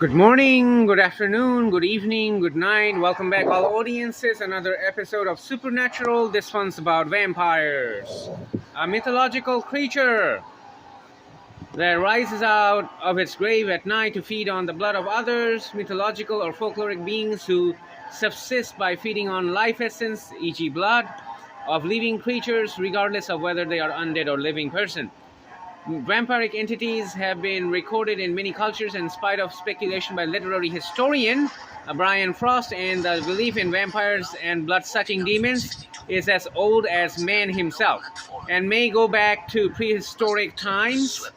Good morning, good afternoon, good evening, good night. Welcome back, all audiences. Another episode of Supernatural. This one's about vampires, a mythological creature that rises out of its grave at night to feed on the blood of others, mythological or folkloric beings who subsist by feeding on life essence, e.g., blood, of living creatures, regardless of whether they are undead or living person. Vampiric entities have been recorded in many cultures, in spite of speculation by literary historian Brian Frost, and the belief in vampires and blood-sucking demons is as old as man himself and may go back to prehistoric times.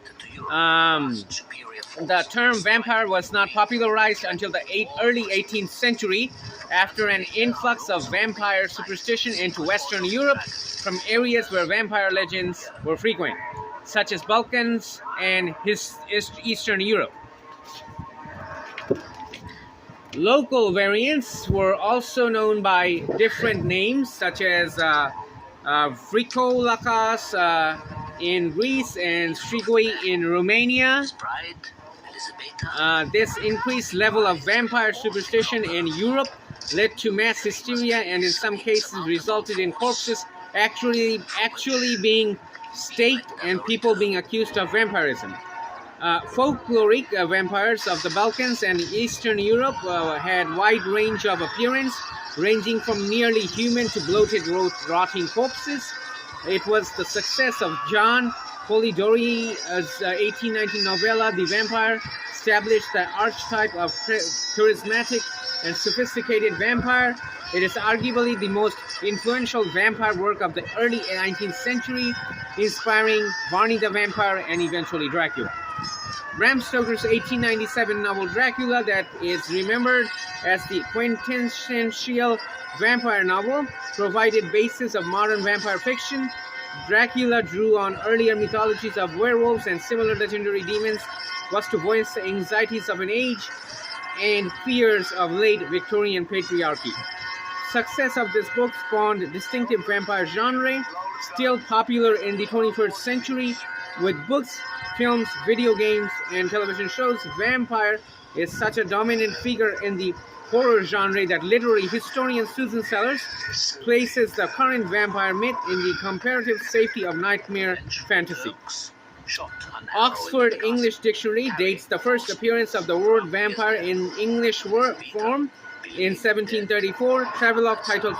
The term vampire was not popularized until the early 18th century after an influx of vampire superstition into Western Europe from areas where vampire legends were frequent, such as Balkans and Eastern Europe. Local variants were also known by different names, such as Vrikolakas in Greece and Strigoi in Romania. This increased level of vampire superstition in Europe led to mass hysteria and in some cases resulted in corpses actually being staked and people being accused of vampirism. Folkloric vampires of the Balkans and Eastern Europe had wide range of appearance, ranging from nearly human to bloated, rotting corpses. It was the success of John Polidori's 1819 novella, The Vampire, established the archetype of charismatic and sophisticated vampire. It is arguably the most influential vampire work of the early 19th century, inspiring Varney the Vampire and eventually Dracula. Bram Stoker's 1897 novel Dracula, that is remembered as the quintessential vampire novel, provided basis of modern vampire fiction. Dracula drew on earlier mythologies of werewolves and similar legendary demons, was to voice the anxieties of an age and fears of late Victorian patriarchy. Success of this book spawned distinctive vampire genre, still popular in the 21st century with books, films, video games, and television shows. Vampire is such a dominant figure in the horror genre that literary historian Susan Sellers places the current vampire myth in the comparative safety of nightmare fantasy. Oxford English Dictionary dates the first appearance of the word vampire in English form in 1734. Travelogue titled